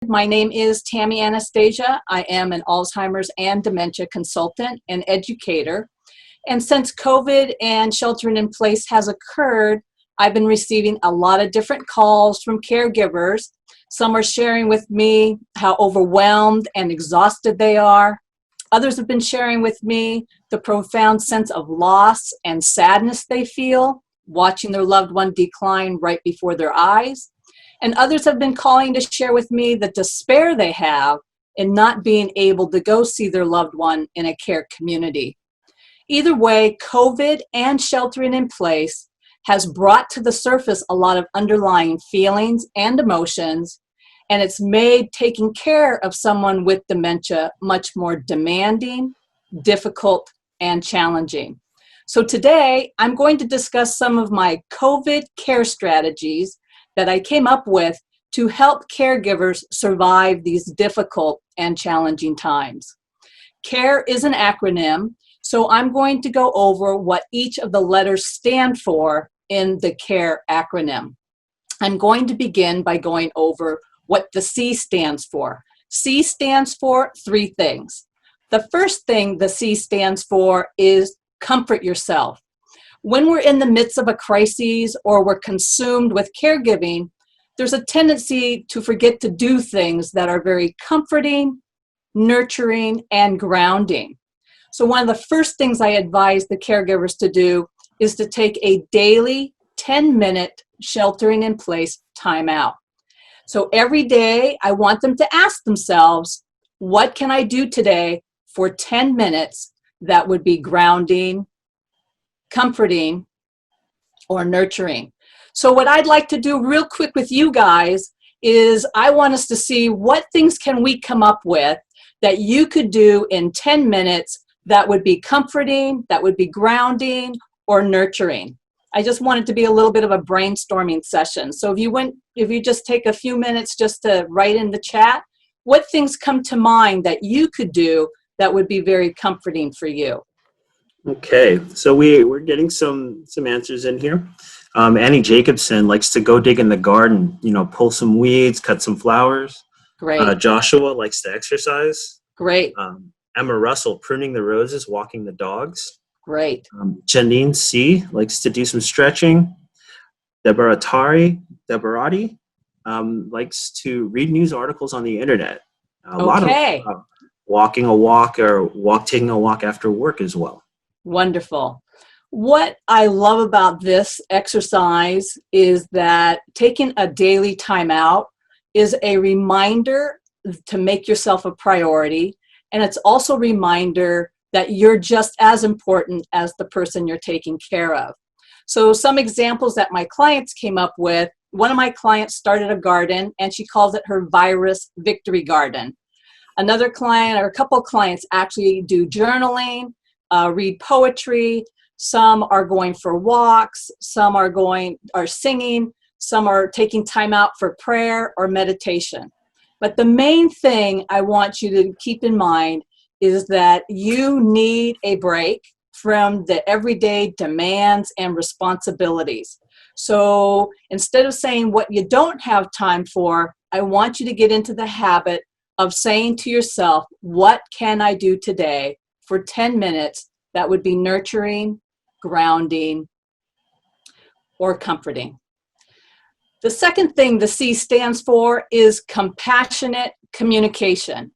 My name is Tami Anastasia. I am an Alzheimer's and dementia consultant and educator. And since COVID and sheltering in place has occurred, I've been receiving a lot of different calls from caregivers. Some are sharing with me how overwhelmed and exhausted they are. Others have been sharing with me the profound sense of loss and sadness they feel, watching their loved one decline right before their eyes. And others have been calling to share with me the despair they have in not being able to go see their loved one in a care community. Either way, COVID and sheltering in place has brought to the surface a lot of underlying feelings and emotions, and it's made taking care of someone with dementia much more demanding, difficult, and challenging. So today, I'm going to discuss some of my COVID care strategies that I came up with to help caregivers survive these difficult and challenging times. CARE is an acronym, so I'm going to go over what each of the letters stand for in the CARE acronym. I'm going to begin by going over what the C stands for. C stands for three things. The first thing the C stands for is comfort yourself. When we're in the midst of a crisis or we're consumed with caregiving, there's a tendency to forget to do things that are very comforting, nurturing, and grounding. So one of the first things I advise the caregivers to do is to take a daily 10-minute sheltering in place timeout. So every day I want them to ask themselves, what can I do today for 10 minutes that would be grounding, comforting, or nurturing? So what I'd like to do real quick with you guys is I want us to see what things can we come up with that you could do in 10 minutes that would be comforting, that would be grounding, or nurturing. I just want it to be a little bit of a brainstorming session. So if you just take a few minutes just to write in the chat, what things come to mind that you could do that would be very comforting for you? Okay, so we're getting some answers in here. Annie Jacobson likes to go dig in the garden, pull some weeds, cut some flowers. Great. Joshua likes to exercise. Great. Emma Russell, pruning the roses, walking the dogs. Great. Janine C. likes to do some stretching. Deborati likes to read news articles on the internet. A lot of walking a walk or taking a walk after work as well. Wonderful. What I love about this exercise is that taking a daily time out is a reminder to make yourself a priority, and it's also a reminder that you're just as important as the person you're taking care of. So some examples that my clients came up with, one of my clients started a garden and she calls it her virus victory garden. Another client or a couple of clients actually do journaling, read poetry. Some are going for walks, some are singing, some are taking time out for prayer or meditation. But the main thing I want you to keep in mind is that you need a break from the everyday demands and responsibilities. So instead of saying what you don't have time for, I want you to get into the habit of saying to yourself, what can I do today for 10 minutes that would be nurturing, grounding, or comforting? The second thing the C stands for is compassionate communication.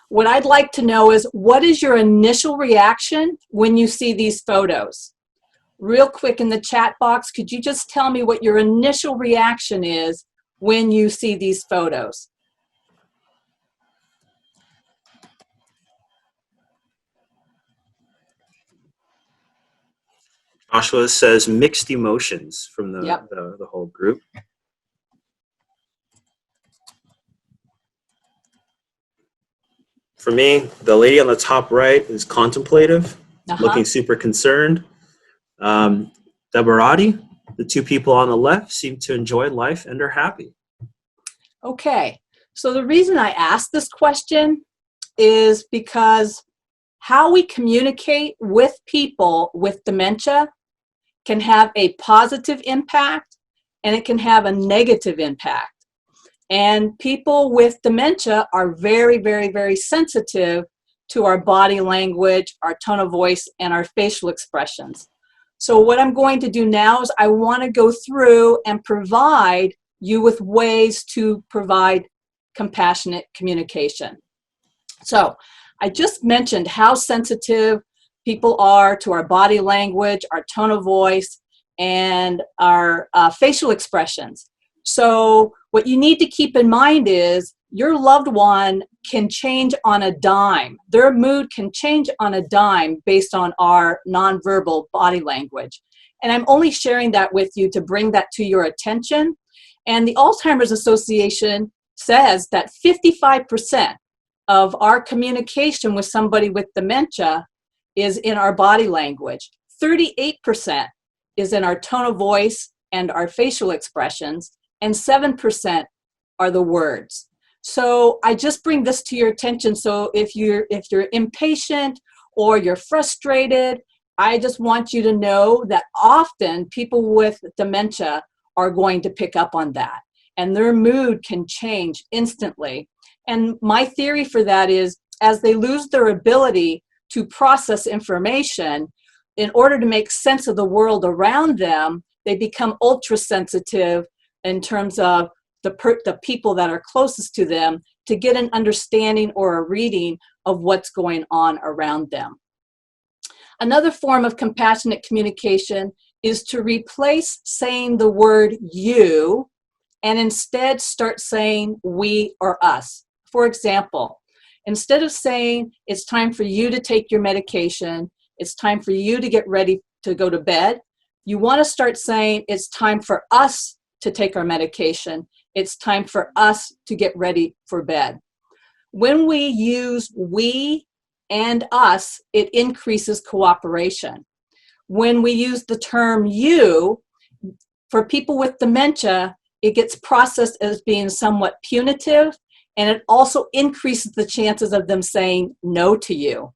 What I'd like to know is, what is your initial reaction when you see these photos? Real quick in the chat box, could you just tell me what your initial reaction is when you see these photos? Joshua says mixed emotions from the whole group. For me, the lady on the top right is contemplative, looking super concerned. Deborati, the two people on the left, seem to enjoy life and are happy. Okay, so the reason I asked this question is because how we communicate with people with dementia can have a positive impact and it can have a negative impact. And people with dementia are very, very, very sensitive to our body language, our tone of voice, and our facial expressions. So what I'm going to do now is I want to go through and provide you with ways to provide compassionate communication. So I just mentioned how sensitive people are to our body language, our tone of voice, and our facial expressions. So what you need to keep in mind is your loved one can change on a dime. Their mood can change on a dime based on our nonverbal body language. And I'm only sharing that with you to bring that to your attention. And the Alzheimer's Association says that 55% of our communication with somebody with dementia is in our body language. 38% is in our tone of voice and our facial expressions, and 7% are the words. So I just bring this to your attention. So if you're impatient or you're frustrated, I just want you to know that often people with dementia are going to pick up on that, and their mood can change instantly. And my theory for that is, as they lose their ability to process information, in order to make sense of the world around them, they become ultra sensitive in terms of the people that are closest to them to get an understanding or a reading of what's going on around them. Another form of compassionate communication is to replace saying the word you and instead start saying we or us. For example, instead of saying it's time for you to take your medication, it's time for you to get ready to go to bed, you want to start saying it's time for us to take our medication, it's time for us to get ready for bed. When we use we and us, it increases cooperation. When we use the term you, for people with dementia, it gets processed as being somewhat punitive, and it also increases the chances of them saying no to you.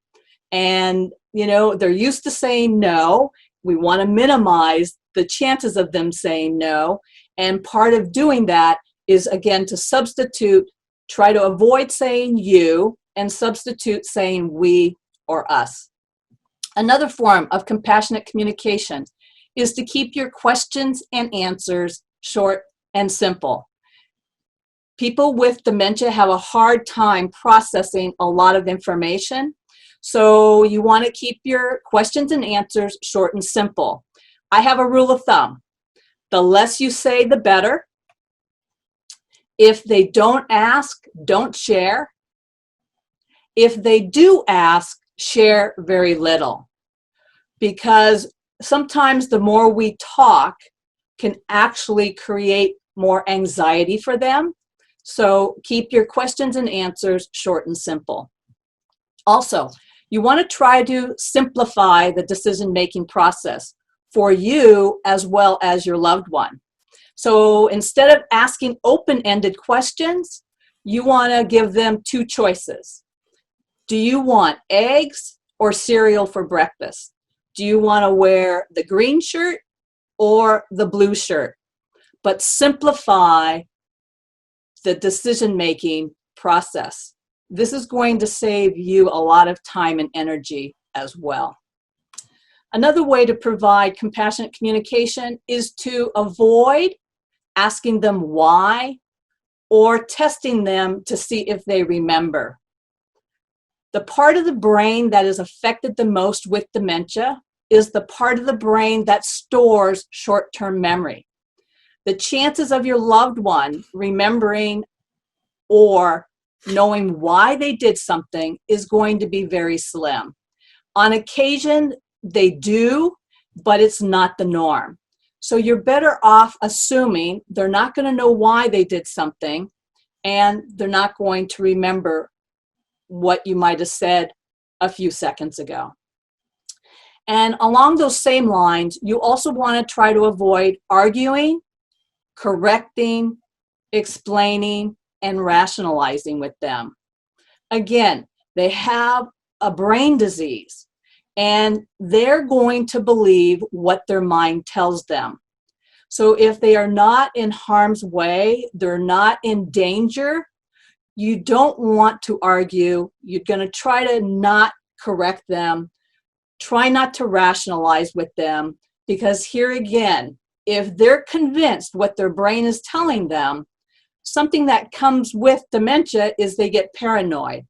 And, you know, they're used to saying no. We want to minimize the chances of them saying no. And part of doing that is, again, to substitute, try to avoid saying you and substitute saying we or us. Another form of compassionate communication is to keep your questions and answers short and simple. People with dementia have a hard time processing a lot of information, so you want to keep your questions and answers short and simple. I have a rule of thumb. The less you say, the better. If they don't ask, don't share. If they do ask, share very little. Because sometimes the more we talk can actually create more anxiety for them. So keep your questions and answers short and simple. Also, you want to try to simplify the decision-making process for you as well as your loved one. So instead of asking open-ended questions, you want to give them two choices. Do you want eggs or cereal for breakfast? Do you want to wear the green shirt or the blue shirt? But simplify the decision-making process. This is going to save you a lot of time and energy as well. Another way to provide compassionate communication is to avoid asking them why or testing them to see if they remember. The part of the brain that is affected the most with dementia is the part of the brain that stores short-term memory. The chances of your loved one remembering or knowing why they did something is going to be very slim. On occasion, they do, but it's not the norm. So you're better off assuming they're not going to know why they did something, and they're not going to remember what you might have said a few seconds ago. And along those same lines, you also want to try to avoid arguing, correcting, explaining, and rationalizing with them. Again, they have a brain disease, and they're going to believe what their mind tells them. So if they are not in harm's way, they're not in danger, you don't want to argue. You're going to try to not correct them. Try not to rationalize with them, because here again, if they're convinced what their brain is telling them, something that comes with dementia is they get paranoid.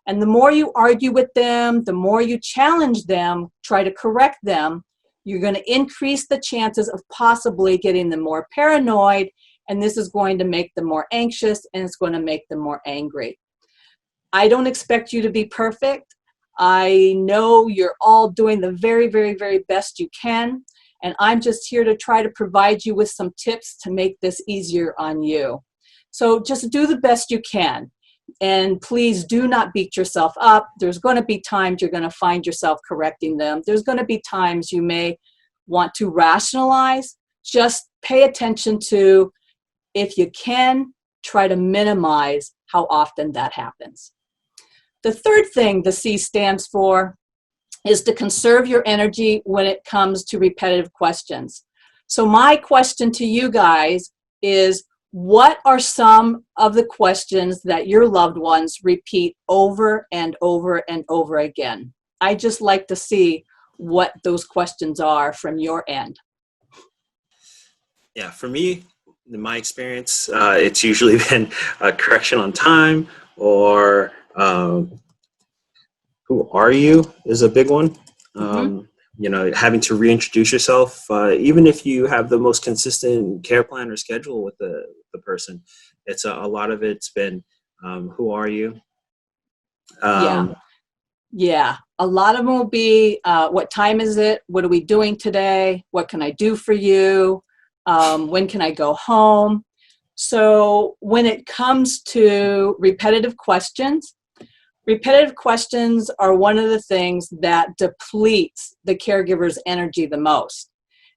And the more you argue with them, the more you challenge them, try to correct them, you're going to increase the chances of possibly getting them more paranoid, and this is going to make them more anxious, and it's going to make them more angry. I don't expect you to be perfect. I know you're all doing the very, very, very best you can, and I'm just here to try to provide you with some tips to make this easier on you. So just do the best you can. And please do not beat yourself up. There's going to be times you're going to find yourself correcting them. There's going to be times you may want to rationalize. Just pay attention to, if you can, try to minimize how often that happens. The third thing the C stands for is to conserve your energy when it comes to repetitive questions. So my question to you guys is, what are some of the questions that your loved ones repeat over and over and over again? I just like to see what those questions are from your end. Yeah, for me, in my experience, it's usually been a correction on time, or who are you is a big one. Mm-hmm. Having to reintroduce yourself, even if you have the most consistent care plan or schedule with the person, it's a lot of it's been, who are you? Yeah. A lot of them will be, what time is it? What are we doing today? What can I do for you? When can I go home? So when it comes to repetitive questions are one of the things that depletes the caregiver's energy the most.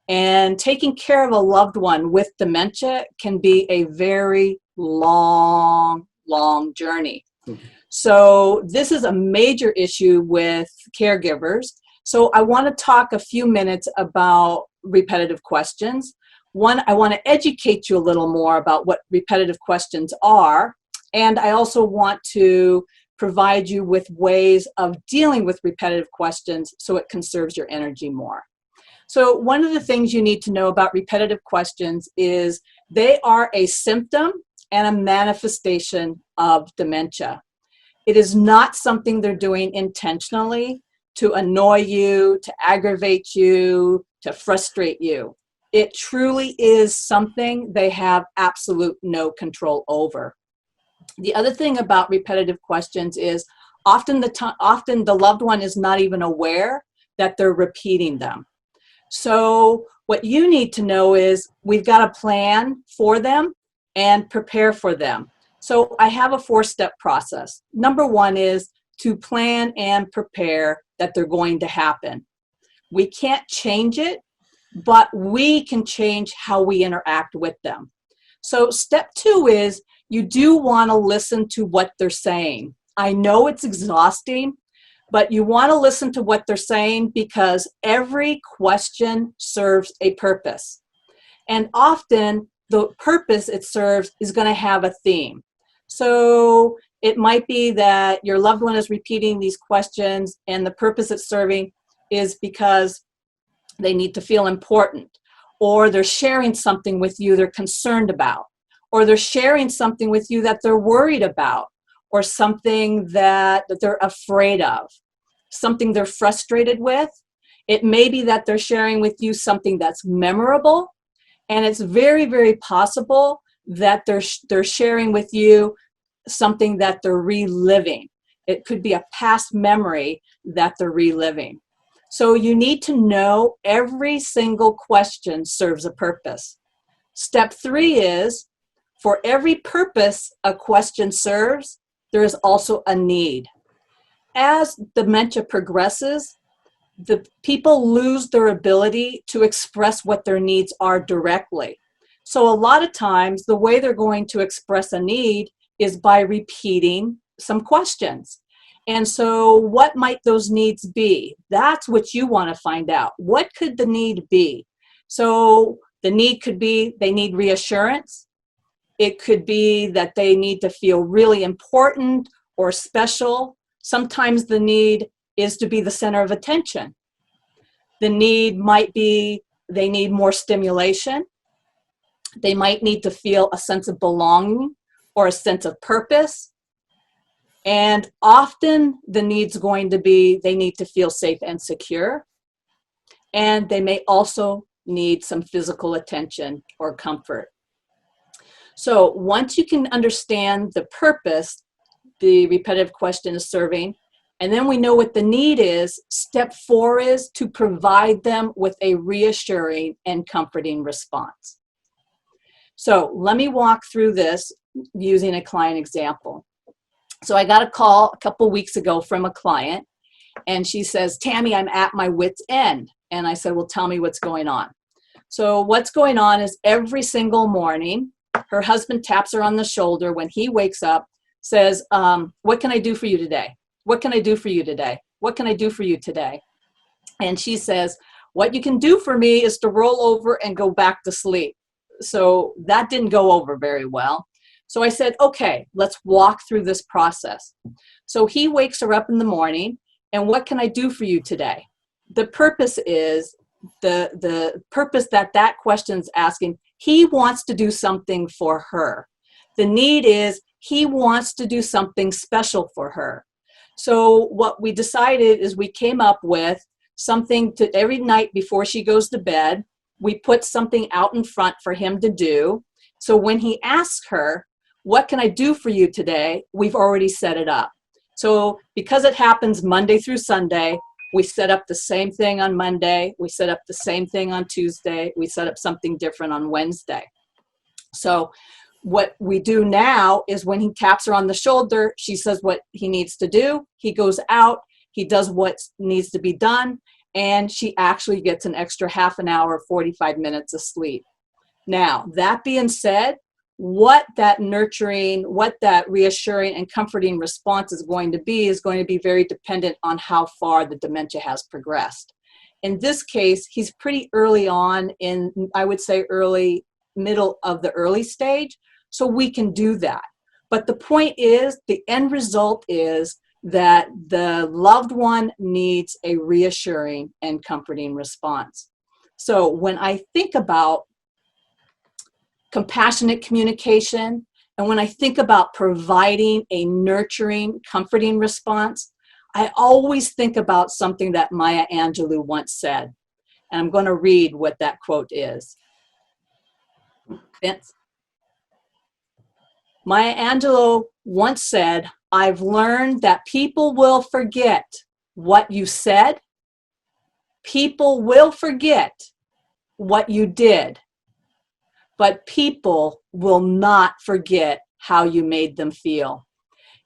And taking care of a loved one with dementia can be a very long, long journey. So this is a major issue with caregivers. So I want to talk a few minutes about repetitive questions. One, I want to educate you a little more about what repetitive questions are. And I also want to provide you with ways of dealing with repetitive questions so it conserves your energy more. So one of the things you need to know about repetitive questions is they are a symptom and a manifestation of dementia. It is not something they're doing intentionally to annoy you, to aggravate you, to frustrate you. It truly is something they have absolute no control over. The other thing about repetitive questions is often the loved one is not even aware that they're repeating them. So what you need to know is we've got a plan for them and prepare for them. So I have a 4-step process. Number 1 is to plan and prepare that they're going to happen. We can't change it, but we can change how we interact with them. So step 2 is you do want to listen to what they're saying. I know it's exhausting, but you want to listen to what they're saying because every question serves a purpose. And often the purpose it serves is going to have a theme. So it might be that your loved one is repeating these questions and the purpose it's serving is because they need to feel important, or they're sharing something with you they're concerned about, or they're sharing something with you that they're worried about, or something that they're afraid of, something they're frustrated with. It may be that they're sharing with you something that's memorable, and it's very, very possible that they're sharing with you something that they're reliving. It could be a past memory that they're reliving. So you need to know every single question serves a purpose. Step 3 is, for every purpose a question serves, there is also a need. As dementia progresses, the people lose their ability to express what their needs are directly. So a lot of times, the way they're going to express a need is by repeating some questions. And so what might those needs be? That's what you want to find out. What could the need be? So The need could be they need reassurance. It could be that they need to feel really important or special. Sometimes the need is to be the center of attention. The need might be they need more stimulation. They might need to feel a sense of belonging or a sense of purpose. And often the need's going to be they need to feel safe and secure. And they may also need some physical attention or comfort. So once you can understand the purpose, the repetitive question is serving, and then we know what the need is, step 4 is to provide them with a reassuring and comforting response. So let me walk through this using a client example. So I got a call a couple weeks ago from a client, and she says, Tami, I'm at my wit's end. And I said, well, tell me what's going on. So what's going on is every single morning, her husband taps her on the shoulder when he wakes up, says, what can I do for you today? What can I do for you today? What can I do for you today? And she says, what you can do for me is to roll over and go back to sleep. So that didn't go over very well. So I said, okay, let's walk through this process. So he wakes her up in the morning, and what can I do for you today? The purpose is, the purpose that question's asking, he wants to do something for her. The need is he wants to do something special for her. So what we decided is we came up with something to every night before she goes to bed, we put something out in front for him to do. So when he asks her, what can I do for you today? We've already set it up. So because it happens Monday through Sunday, we set up the same thing on Monday, we set up the same thing on Tuesday, we set up something different on Wednesday. So what we do now is when he taps her on the shoulder, she says what he needs to do, he goes out, he does what needs to be done, and she actually gets an extra half an hour, 45 minutes of sleep. Now, that being said, what that nurturing, what that reassuring and comforting response is going to be very dependent on how far the dementia has progressed. In this case, he's pretty early on in, I would say middle of the early stage, so we can do that. But the point is, the end result is that the loved one needs a reassuring and comforting response. So when I think about compassionate communication, and when I think about providing a nurturing, comforting response, I always think about something that Maya Angelou once said. And I'm going to read what that quote is. Vince? Maya Angelou once said, I've learned that people will forget what you said. People will forget what you did. But people will not forget how you made them feel.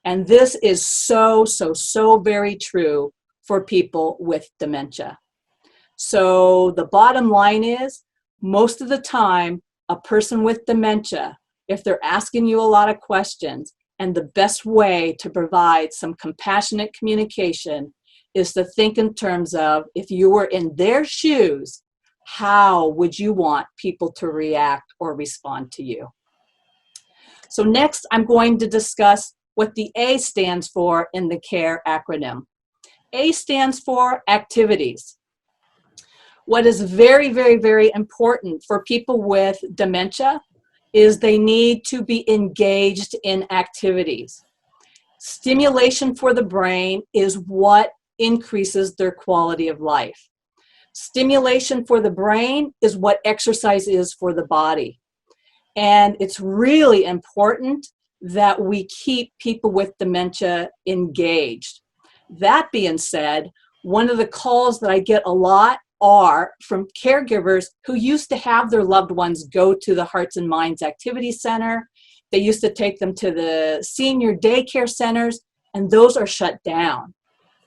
And this is so very true for people with dementia. So the bottom line is, most of the time, a person with dementia, if they're asking you a lot of questions, and the best way to provide some compassionate communication is to think in terms of, if you were in their shoes, how would you want people to react or respond to you? So next, I'm going to discuss what the A stands for in the CARE acronym. A stands for activities. What is very important for people with dementia is they need to be engaged in activities. Stimulation for the brain is what increases their quality of life. Stimulation for the brain is what exercise is for the body. And it's really important that we keep people with dementia engaged. That being said, one of the calls that I get a lot are from caregivers who used to have their loved ones go to the Hearts and Minds Activity Center. They used to take them to the senior daycare centers, and those are shut down.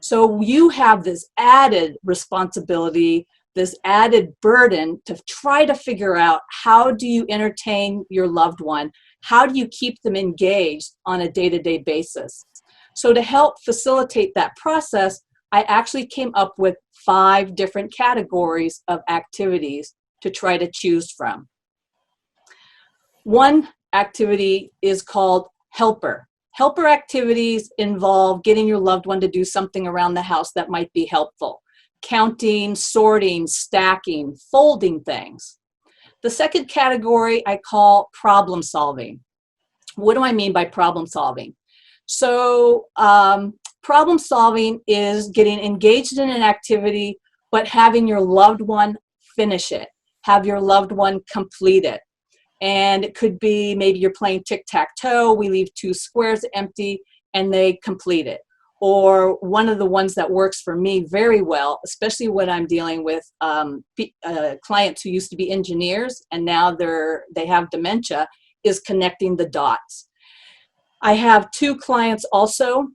So you have this added responsibility, this added burden to try to figure out, how do you entertain your loved one? How do you keep them engaged on a day-to-day basis? So to help facilitate that process, I actually came up with 5 different categories of activities to try to choose from. One activity is called helper. Helper activities involve getting your loved one to do something around the house that might be helpful. Counting, sorting, stacking, folding things. The second category I call problem solving. What do I mean by problem solving? So problem solving is getting engaged in an activity, but having your loved one finish it, have your loved one complete it. And it could be maybe you're playing tic-tac-toe, we leave 2 squares empty and they complete it. Or one of the ones that works for me very well, especially when I'm dealing with clients who used to be engineers and now they have dementia, is connecting the dots. I have 2 clients also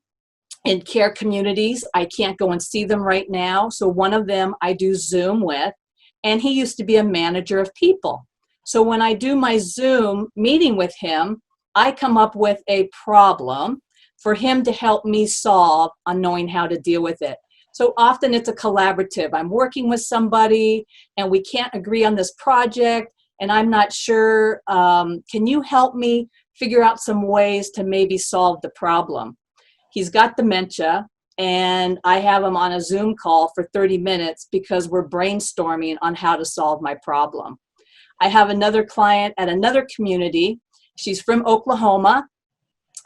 in care communities. I can't go and see them right now. So one of them I do Zoom with, and he used to be a manager of people. So when I do my Zoom meeting with him, I come up with a problem for him to help me solve on knowing how to deal with it. So often it's a collaborative. I'm working with somebody and we can't agree on this project and I'm not sure, can you help me figure out some ways to maybe solve the problem? He's got dementia and I have him on a Zoom call for 30 minutes because we're brainstorming on how to solve my problem. I have another client at another community. She's from Oklahoma,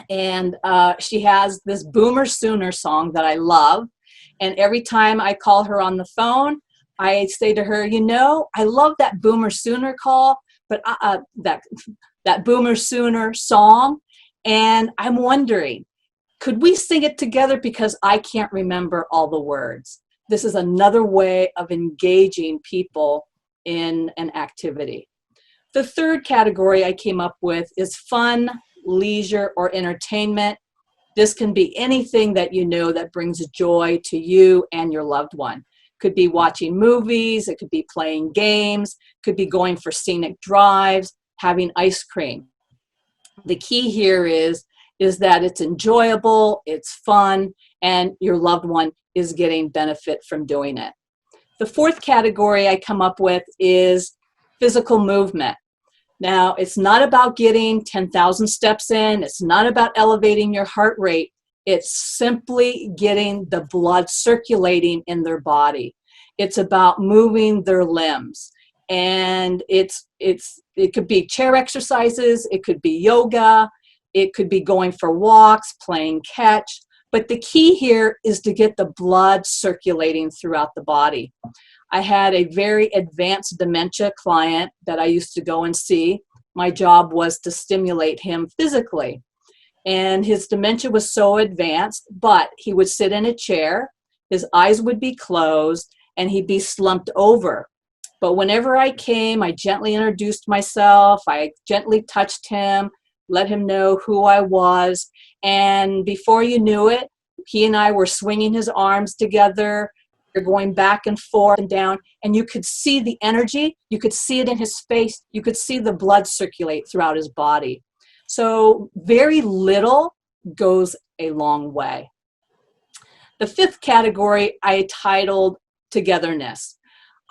and she has this Boomer Sooner song that I love. And every time I call her on the phone, I say to her, you know, I love that Boomer Sooner call, but that Boomer Sooner song. And I'm wondering, could we sing it together because I can't remember all the words? This is another way of engaging people in an activity. The third category I came up with is fun, leisure, or entertainment. This can be anything that you know that brings joy to you and your loved one. Could be watching movies, it could be playing games, could be going for scenic drives, having ice cream. The key here is that it's enjoyable, it's fun, and your loved one is getting benefit from doing it. The fourth category I come up with is physical movement. Now, it's not about getting 10,000 steps in. It's not about elevating your heart rate. It's simply getting the blood circulating in their body. It's about moving their limbs. And it could be chair exercises. It could be yoga. It could be going for walks, playing catch. But the key here is to get the blood circulating throughout the body. I had a very advanced dementia client that I used to go and see. My job was to stimulate him physically. And his dementia was so advanced, but he would sit in a chair, his eyes would be closed, and he'd be slumped over. But whenever I came, I gently introduced myself, I gently touched him, let him know who I was, and before you knew it, he and I were swinging his arms together, we were going back and forth and down, and you could see the energy, you could see it in his face, you could see the blood circulate throughout his body. So very little goes a long way. The fifth category I titled togetherness.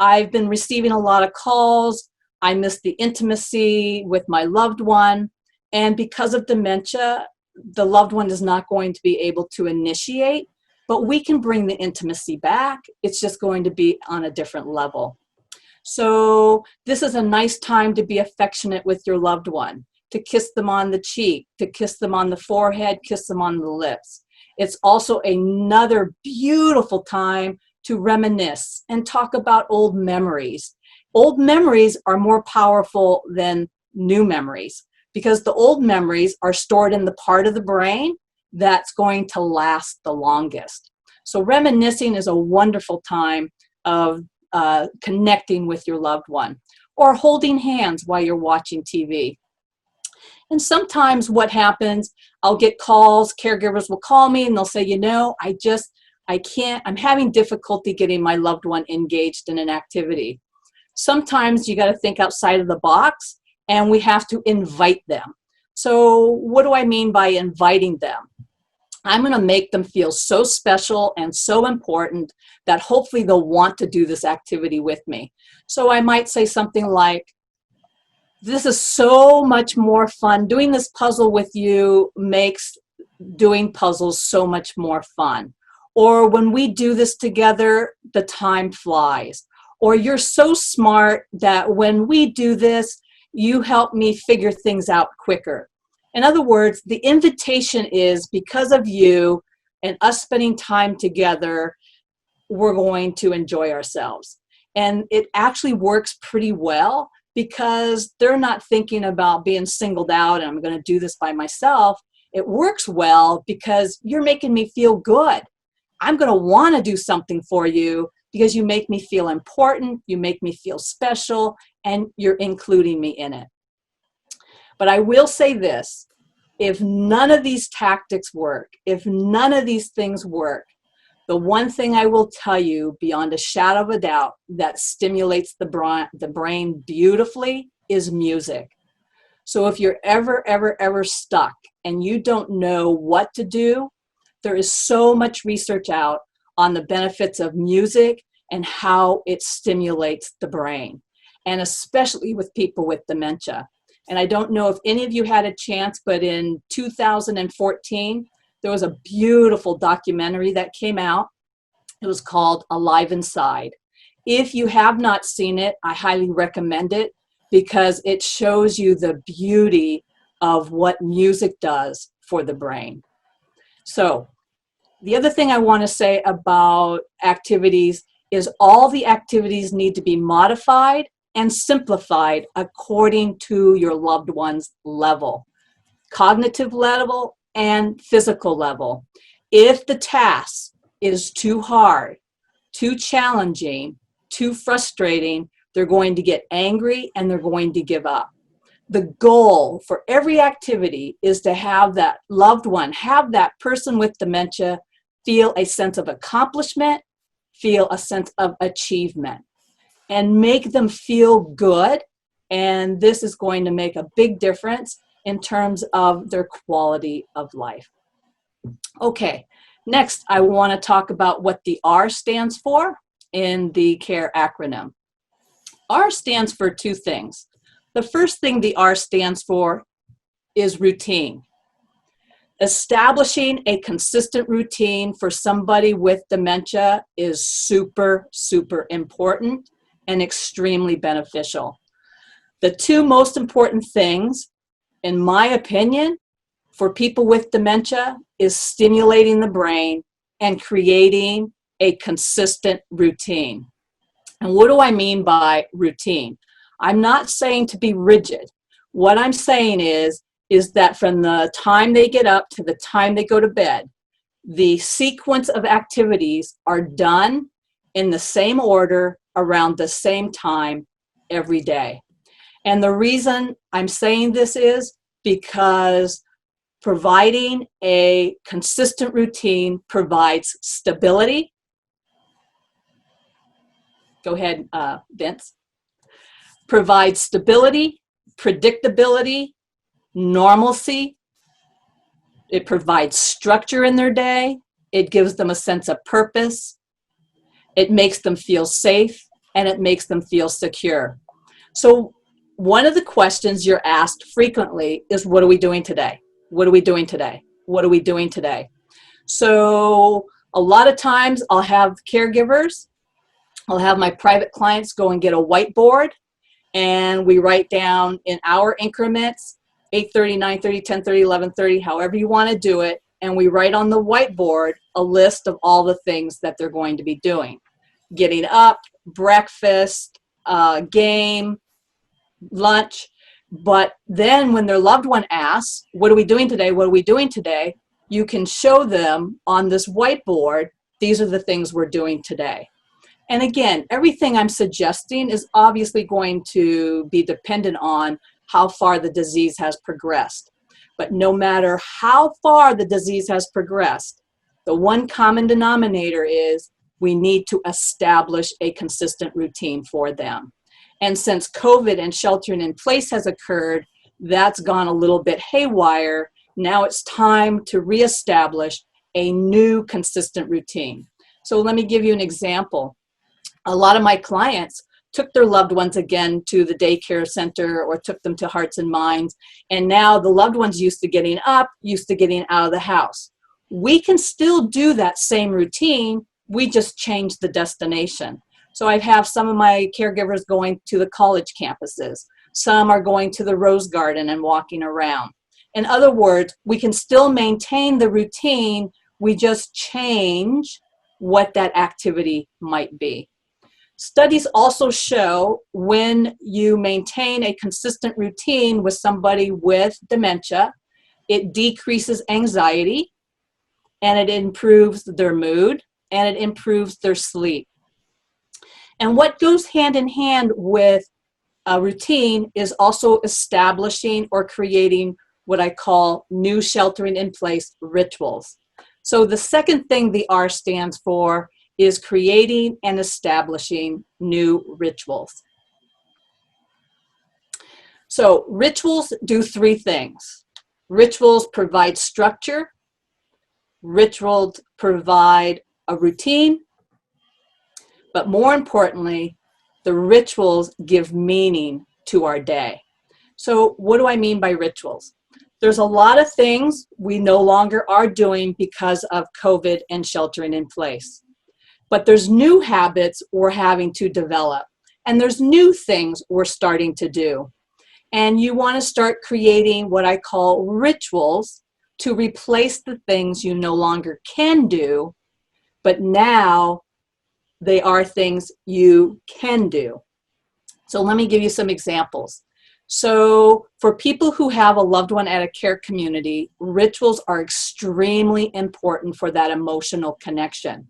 I've been receiving a lot of calls. I miss the intimacy with my loved one. And because of dementia, the loved one is not going to be able to initiate, but we can bring the intimacy back. It's just going to be on a different level. So this is a nice time to be affectionate with your loved one, to kiss them on the cheek, to kiss them on the forehead, kiss them on the lips. It's also another beautiful time to reminisce and talk about old memories. Old memories are more powerful than new memories because the old memories are stored in the part of the brain that's going to last the longest. So reminiscing is a wonderful time of connecting with your loved one, or holding hands while you're watching TV. And sometimes what happens, I'll get calls, caregivers will call me and they'll say, you know, I'm having difficulty getting my loved one engaged in an activity. Sometimes you got to think outside of the box and we have to invite them. So what do I mean by inviting them? I'm going to make them feel so special and so important that hopefully they'll want to do this activity with me. So I might say something like, this is so much more fun. Doing this puzzle with you makes doing puzzles so much more fun. Or when we do this together, the time flies. Or you're so smart that when we do this, you help me figure things out quicker. In other words, the invitation is, because of you and us spending time together, we're going to enjoy ourselves. And it actually works pretty well because they're not thinking about being singled out and I'm going to do this by myself. It works well because you're making me feel good. I'm going to want to do something for you because you make me feel important, you make me feel special, and you're including me in it. But I will say this, if none of these tactics work, if none of these things work, the one thing I will tell you beyond a shadow of a doubt that stimulates the brain beautifully is music. So if you're ever stuck and you don't know what to do, there is so much research out on the benefits of music and how it stimulates the brain, and especially with people with dementia. And I don't know if any of you had a chance, but in 2014, there was a beautiful documentary that came out. It was called Alive Inside. If you have not seen it, I highly recommend it because it shows you the beauty of what music does for the brain. So the other thing I want to say about activities is all the activities need to be modified and simplified according to your loved one's level, cognitive level and physical level. If the task is too hard, too challenging, too frustrating, they're going to get angry and they're going to give up. The goal for every activity is to have that loved one, have that person with dementia feel a sense of accomplishment, feel a sense of achievement, and make them feel good. And this is going to make a big difference in terms of their quality of life. Okay, next I want to talk about what the R stands for in the CARE acronym. R stands for two things. The first thing the R stands for is routine. Establishing a consistent routine for somebody with dementia is super important and extremely beneficial. The two most important things, in my opinion, for people with dementia is stimulating the brain and creating a consistent routine. And what do I mean by routine? I'm not saying to be rigid. What I'm saying is that from the time they get up to the time they go to bed, the sequence of activities are done in the same order around the same time every day. And the reason I'm saying this is because providing a consistent routine provides stability. Go ahead, Vince. Provides stability, predictability, normalcy. It provides structure in their day. It gives them a sense of purpose. It makes them feel safe, and it makes them feel secure. So one of the questions you're asked frequently is, what are we doing today? What are we doing today? What are we doing today? So a lot of times I'll have caregivers, I'll have my private clients go and get a whiteboard, and we write down in hour increments, 8:30, 9:30, 10:30, 11:30, however you want to do it, and we write on the whiteboard a list of all the things that they're going to be doing. Getting up, breakfast, game, lunch. But then when their loved one asks, what are we doing today? What are we doing today? You can show them on this whiteboard, these are the things we're doing today. And again, everything I'm suggesting is obviously going to be dependent on how far the disease has progressed. But no matter how far the disease has progressed, the one common denominator is we need to establish a consistent routine for them. And since COVID and sheltering in place has occurred, that's gone a little bit haywire. Now it's time to reestablish a new consistent routine. So let me give you an example. A lot of my clients took their loved ones again to the daycare center or took them to Hearts and Minds, and now the loved ones used to getting up, used to getting out of the house. We can still do that same routine, we just changed the destination. So I have some of my caregivers going to the college campuses. Some are going to the Rose Garden and walking around. In other words, we can still maintain the routine, we just change what that activity might be. Studies also show when you maintain a consistent routine with somebody with dementia, it decreases anxiety, and it improves their mood, and it improves their sleep. And what goes hand in hand with a routine is also establishing or creating what I call new sheltering in place rituals. So the second thing the R stands for is creating and establishing new rituals. So rituals do three things. Rituals provide structure, rituals provide a routine, but more importantly, the rituals give meaning to our day. So what do I mean by rituals? There's a lot of things we no longer are doing because of COVID and sheltering in place. But there's new habits we're having to develop, and there's new things we're starting to do. And you want to start creating what I call rituals to replace the things you no longer can do, but now they are things you can do. So let me give you some examples. So for people who have a loved one at a care community, rituals are extremely important for that emotional connection.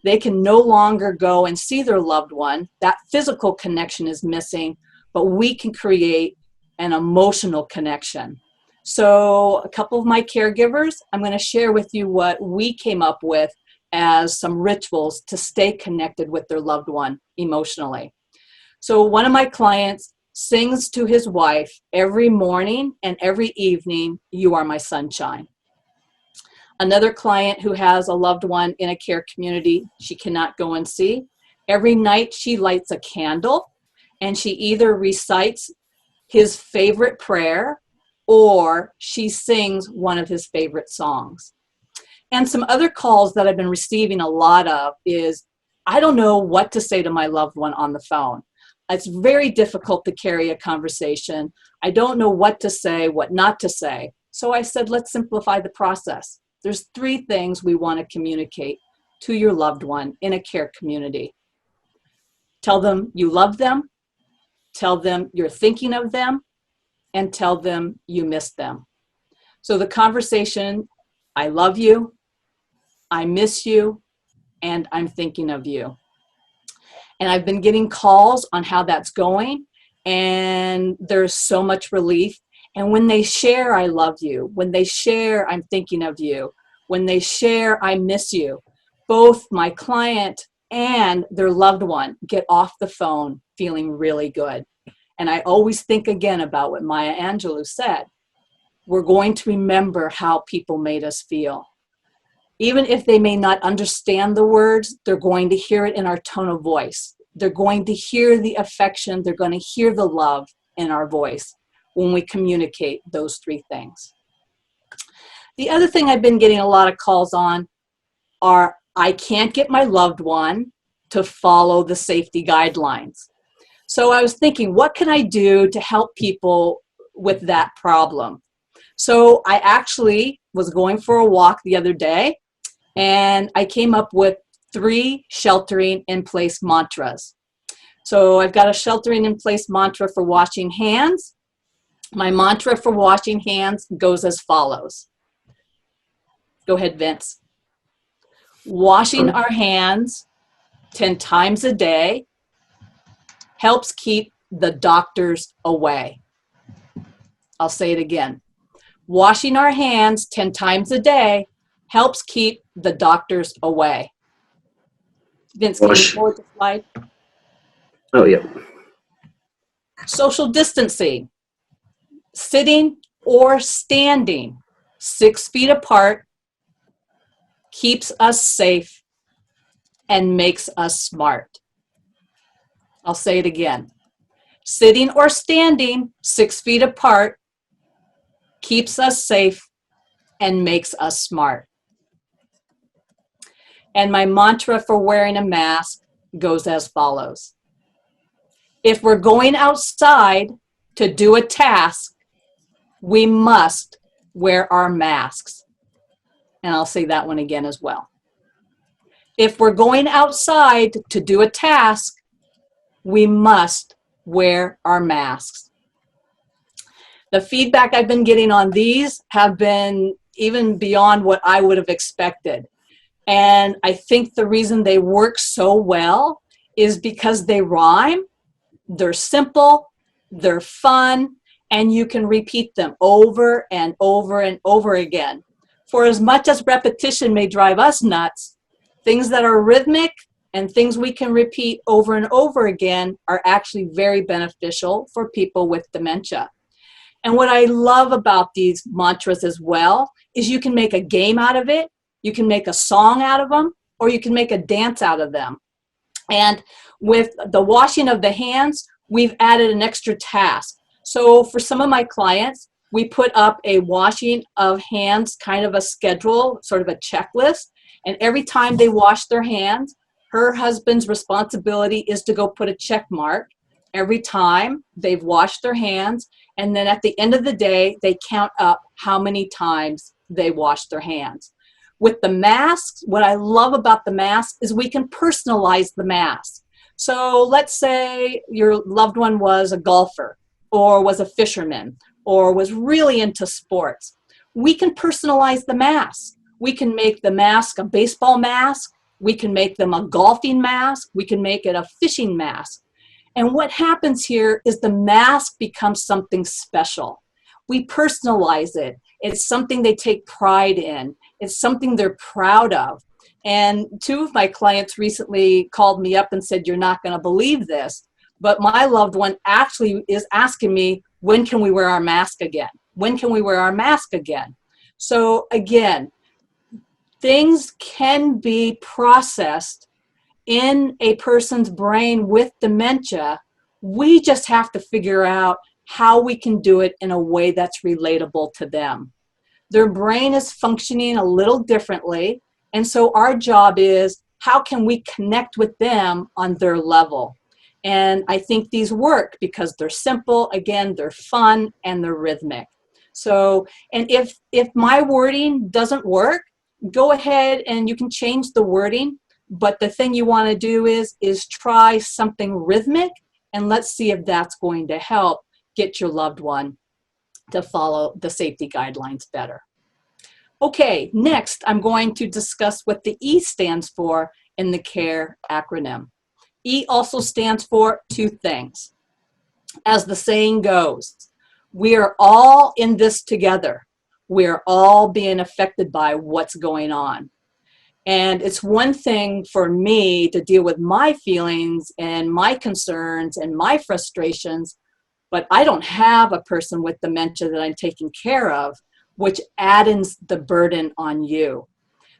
They can no longer go and see their loved one. That physical connection is missing, but we can create an emotional connection. So a couple of my caregivers, I'm going to share with you what we came up with as some rituals to stay connected with their loved one emotionally. So one of my clients sings to his wife every morning and every evening, "You are my sunshine." Another client who has a loved one in a care community she cannot go and see, every night she lights a candle and she either recites his favorite prayer or she sings one of his favorite songs. And some other calls that I've been receiving a lot of is, I don't know what to say to my loved one on the phone. It's very difficult to carry a conversation. I don't know what to say, what not to say. So I said, let's simplify the process. There's three things we want to communicate to your loved one in a care community. Tell them you love them, tell them you're thinking of them, and tell them you miss them. So the conversation, I love you, I miss you, and I'm thinking of you. And I've been getting calls on how that's going, and there's so much relief. And when they share, I love you, when they share, I'm thinking of you, when they share, I miss you, both my client and their loved one get off the phone feeling really good. And I always think again about what Maya Angelou said. We're going to remember how people made us feel. Even if they may not understand the words, they're going to hear it in our tone of voice. They're going to hear the affection, they're going to hear the love in our voice when we communicate those three things. The other thing I've been getting a lot of calls on are, I can't get my loved one to follow the safety guidelines. So I was thinking, what can I do to help people with that problem? So I actually was going for a walk the other day, and I came up with 3 sheltering in place mantras. So I've got a sheltering in place mantra for washing hands. My mantra for washing hands goes as follows. Go ahead, Vince. Washing our hands 10 times a day helps keep the doctors away. I'll say it again. Washing our hands 10 times a day helps keep the doctors away. Vince, can you forward the slide? Oh, yeah. Social distancing, sitting or standing 6 feet apart keeps us safe, and makes us smart. I'll say it again. Sitting or standing 6 feet apart keeps us safe and makes us smart. And my mantra for wearing a mask goes as follows. If we're going outside to do a task, we must wear our masks. And I'll say that one again as well. If we're going outside to do a task, we must wear our masks. The feedback I've been getting on these have been even beyond what I would have expected. And I think the reason they work so well is because they rhyme, they're simple, they're fun, and you can repeat them over and over and over again. For as much as repetition may drive us nuts, things that are rhythmic and things we can repeat over and over again are actually very beneficial for people with dementia. And what I love about these mantras as well is you can make a game out of it, you can make a song out of them, or you can make a dance out of them. And with the washing of the hands, we've added an extra task. So for some of my clients, we put up a washing of hands kind of a schedule, sort of a checklist. And every time they wash their hands, her husband's responsibility is to go put a check mark every time they've washed their hands. And then at the end of the day, they count up how many times they washed their hands. With the masks, what I love about the mask is we can personalize the mask. So let's say your loved one was a golfer or was a fisherman or was really into sports. We can personalize the mask. We can make the mask a baseball mask. We can make them a golfing mask. We can make it a fishing mask. And what happens here is the mask becomes something special. We personalize it. It's something they take pride in. It's something they're proud of. And 2 of my clients recently called me up and said, "You're not going to believe this, but my loved one actually is asking me, when can we wear our mask again? When can we wear our mask again?" So again, things can be processed in a person's brain with dementia. We just have to figure out how we can do it in a way that's relatable to them. Their brain is functioning a little differently, and so our job is, how can we connect with them on their level? And I think these work because they're simple, again, they're fun, and they're rhythmic. So, and if my wording doesn't work, go ahead and you can change the wording, but the thing you want to do is try something rhythmic, and let's see if that's going to help get your loved one to follow the safety guidelines better. Okay, next I'm going to discuss what the E stands for in the CARE acronym. E also stands for 2 things. As the saying goes, we are all in this together. We are all being affected by what's going on. And it's one thing for me to deal with my feelings and my concerns and my frustrations, but I don't have a person with dementia that I'm taking care of, which adds the burden on you.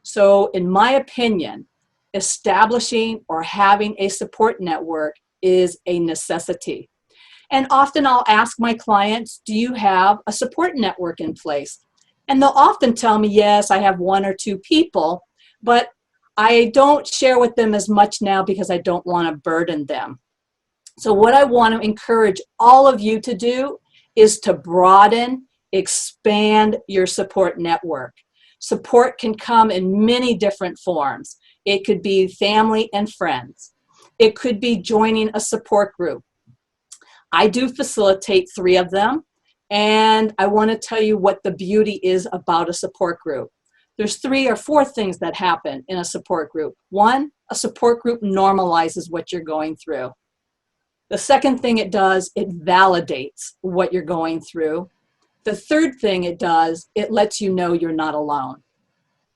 So in my opinion, establishing or having a support network is a necessity. And often I'll ask my clients, do you have a support network in place? And they'll often tell me, yes, I have 1 or 2 people, but I don't share with them as much now because I don't want to burden them. So what I want to encourage all of you to do is to broaden, expand your support network. Support can come in many different forms. It could be family and friends. It could be joining a support group. I do facilitate 3 of them, and I want to tell you what the beauty is about a support group. There's 3 or 4 things that happen in a support group. 1, a support group normalizes what you're going through. The second thing it does, it validates what you're going through. The 3rd thing it does, it lets you know you're not alone.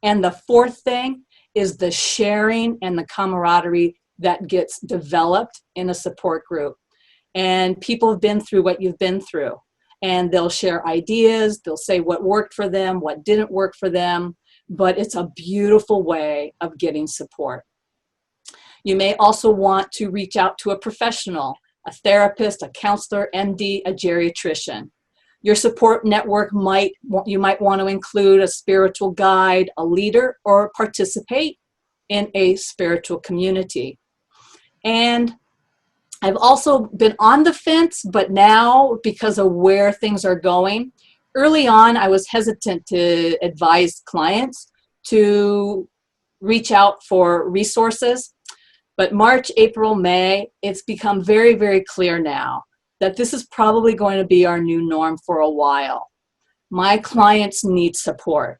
And the 4th thing is the sharing and the camaraderie that gets developed in a support group. And people have been through what you've been through. And they'll share ideas, they'll say what worked for them, what didn't work for them. but it's a beautiful way of getting support. You may also want to reach out to a professional, a therapist, a counselor, MD, a geriatrician. Your support network you might want to include a spiritual guide, a leader, or participate in a spiritual community. And I've also been on the fence, but now, because of where things are going, early on I was hesitant to advise clients to reach out for resources. But March, April, May, it's become very, very clear now that this is probably going to be our new norm for a while. My clients need support.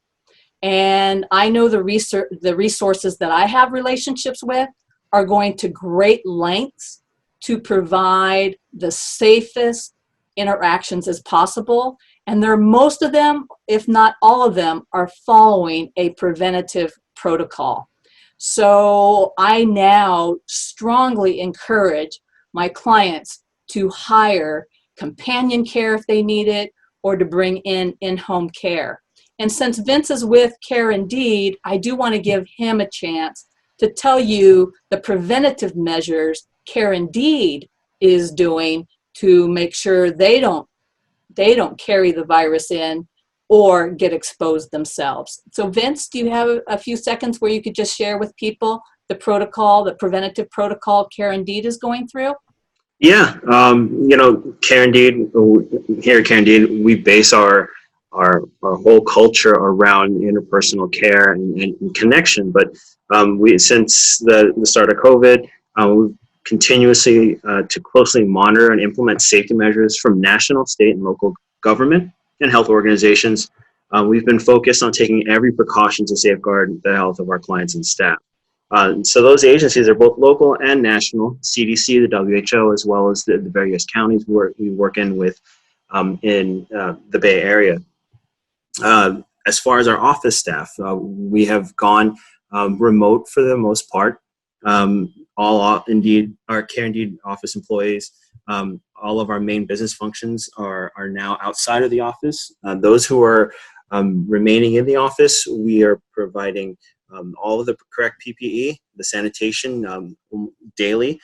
And I know the resources that I have relationships with are going to great lengths to provide the safest interactions as possible. And most of them, if not all of them, are following a preventative protocol. So I now strongly encourage my clients to hire companion care if they need it, or to bring in-home care. And since Vince is with C.A.R.E, I do want to give him a chance to tell you the preventative measures C.A.R.E is doing to make sure they don't carry the virus in or get exposed themselves. So Vince, do you have a few seconds where you could just share with people the protocol, the preventative protocol C.A.R.E is going through? Yeah, C.A.R.E, here at C.A.R.E, we base our whole culture around interpersonal care and connection. But since the start of COVID, we've continuously to closely monitor and implement safety measures from national, state, and local government and health organizations. We've been focused on taking every precaution to safeguard the health of our clients and staff. So those agencies are both local and national, CDC, the WHO, as well as the various counties we work in with in the Bay Area. As far as our office staff, we have gone remote for the most part. All indeed our C.A.R.E office employees, all of our main business functions are now outside of the office. Those who are remaining in the office, we are providing all of the correct PPE, the sanitation daily,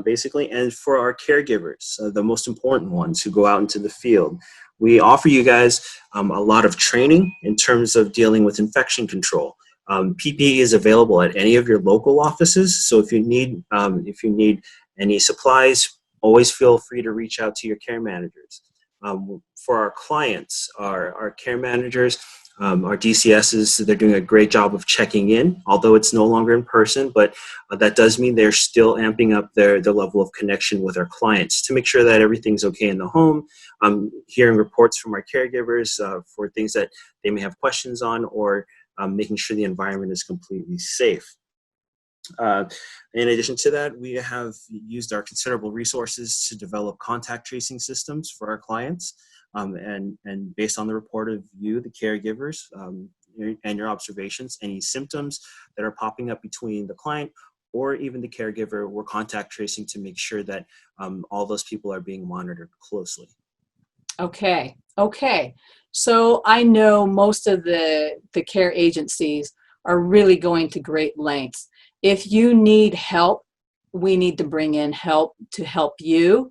basically, and for our caregivers, the most important ones who go out into the field. We offer you guys a lot of training in terms of dealing with infection control. PPE is available at any of your local offices, so if you need any supplies, always feel free to reach out to your care managers. For our clients, our care managers, our DCSs, they're doing a great job of checking in, although it's no longer in person, but that does mean they're still amping up their level of connection with our clients to make sure that everything's okay in the home. Hearing reports from our caregivers for things that they may have questions on, or making sure the environment is completely safe. In addition to that, we have used our considerable resources to develop contact tracing systems for our clients. And based on the report of you, the caregivers, and your observations, any symptoms that are popping up between the client or even the caregiver, we're contact tracing to make sure that all those people are being monitored closely. Okay. So I know most of the care agencies are really going to great lengths. If you need help, we need to bring in help to help you.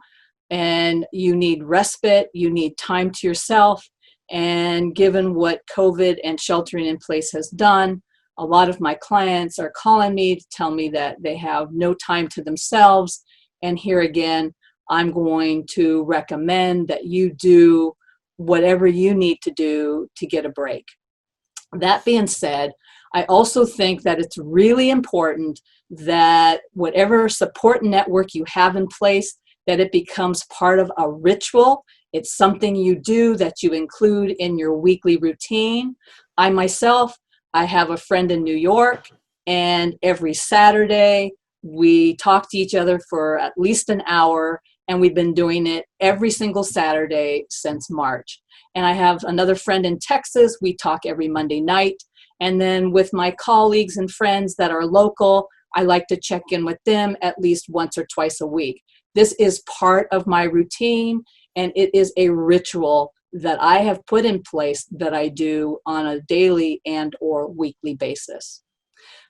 And you need respite, you need time to yourself. And given what COVID and sheltering in place has done, a lot of my clients are calling me to tell me that they have no time to themselves. And here again, I'm going to recommend that you do whatever you need to do to get a break. That being said, I also think that it's really important that whatever support network you have in place, that it becomes part of a ritual. It's something you do that you include in your weekly routine. I have a friend in New York, and every Saturday we talk to each other for at least an hour, and we've been doing it every single Saturday since March. And I have another friend in Texas. We talk every Monday night. And then with my colleagues and friends that are local, I like to check in with them at least once or twice a week. This is part of my routine, and it is a ritual that I have put in place that I do on a daily and or weekly basis.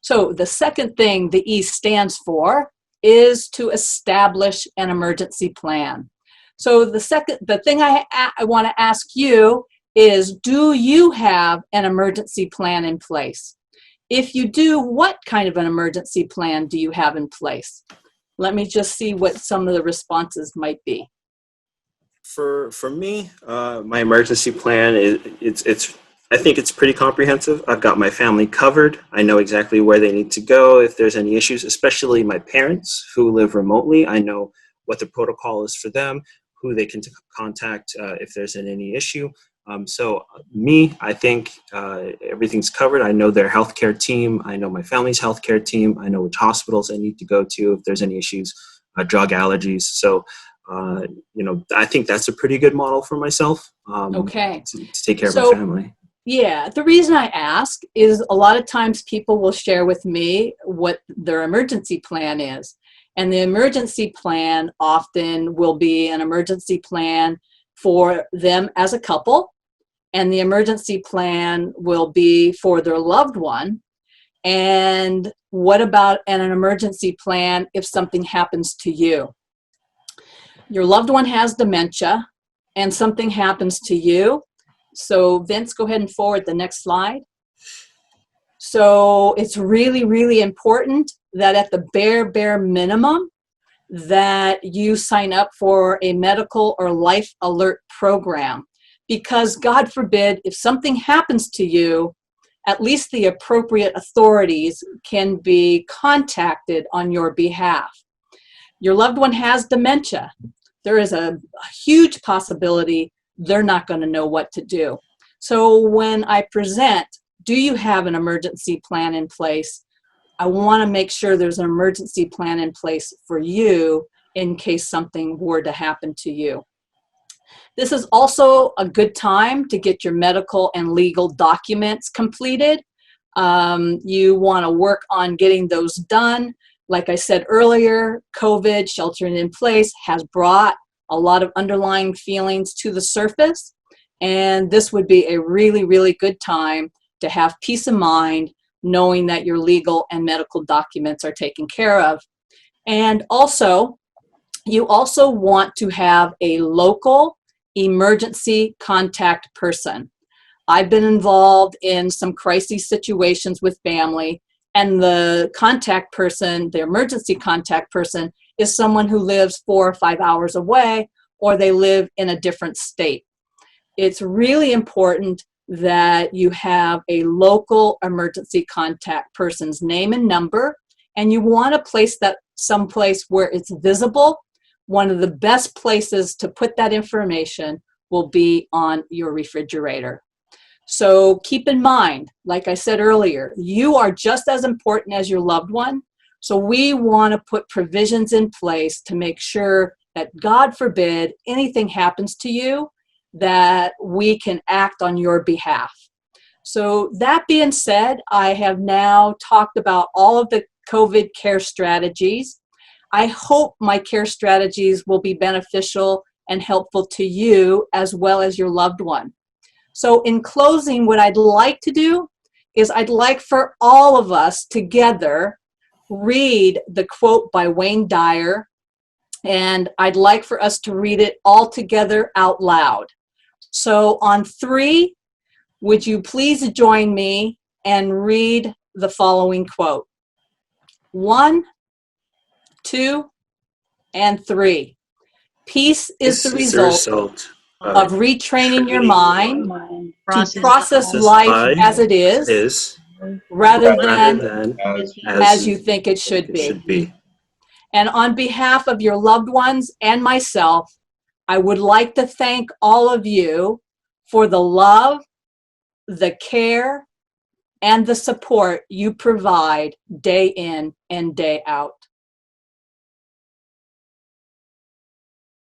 So the second thing the E stands for is to establish an emergency plan. So the thing I want to ask you is, do you have an emergency plan in place? If you do, what kind of an emergency plan do you have in place? Let me just see what some of the responses might be. For me, my emergency plan is I think it's pretty comprehensive. I've got my family covered. I know exactly where they need to go if there's any issues, especially my parents who live remotely. I know what the protocol is for them, who they can contact if there's any issue. So me, I think everything's covered. I know their healthcare team. I know my family's healthcare team. I know which hospitals I need to go to if there's any issues, drug allergies. So, I think that's a pretty good model for myself Okay. to take care of my family. Yeah, the reason I ask is a lot of times people will share with me what their emergency plan is. And the emergency plan often will be an emergency plan for them as a couple, and the emergency plan will be for their loved one. And what about an emergency plan if something happens to you? Your loved one has dementia and something happens to you. So Vince, go ahead and forward the next slide. So it's really, really important that at the bare minimum that you sign up for a medical or life alert program, because God forbid, if something happens to you, at least the appropriate authorities can be contacted on your behalf. Your loved one has dementia. There is a huge possibility they're not going to know what to do. So when I present, do you have an emergency plan in place? I want to make sure there's an emergency plan in place for you in case something were to happen to you. This is also a good time to get your medical and legal documents completed. You want to work on getting those done. Like I said earlier, COVID, sheltering in place, has brought a lot of underlying feelings to the surface. And this would be a really, really good time to have peace of mind knowing that your legal and medical documents are taken care of. And also, you also want to have a local emergency contact person. I've been involved in some crisis situations with family, and the contact person, the emergency contact person, is someone who lives 4 or 5 hours away, or they live in a different state. It's really important that you have a local emergency contact person's name and number, and you want to place that someplace where it's visible. One of the best places to put that information will be on your refrigerator. So keep in mind, like I said earlier, you are just as important as your loved one. So we want to put provisions in place to make sure that, God forbid, anything happens to you, that we can act on your behalf. So that being said, I have now talked about all of the COVID care strategies. I hope my care strategies will be beneficial and helpful to you as well as your loved one. So in closing, what I'd like to do is I'd like for all of us together read the quote by Wayne Dyer, and I'd like for us to read it all together out loud. So on 3, would you please join me and read the following quote? 1, 2, and 3. Peace is the result of retraining your mind to process life as it is rather than as you think it should be. And on behalf of your loved ones and myself, I would like to thank all of you for the love, the care, and the support you provide day in and day out.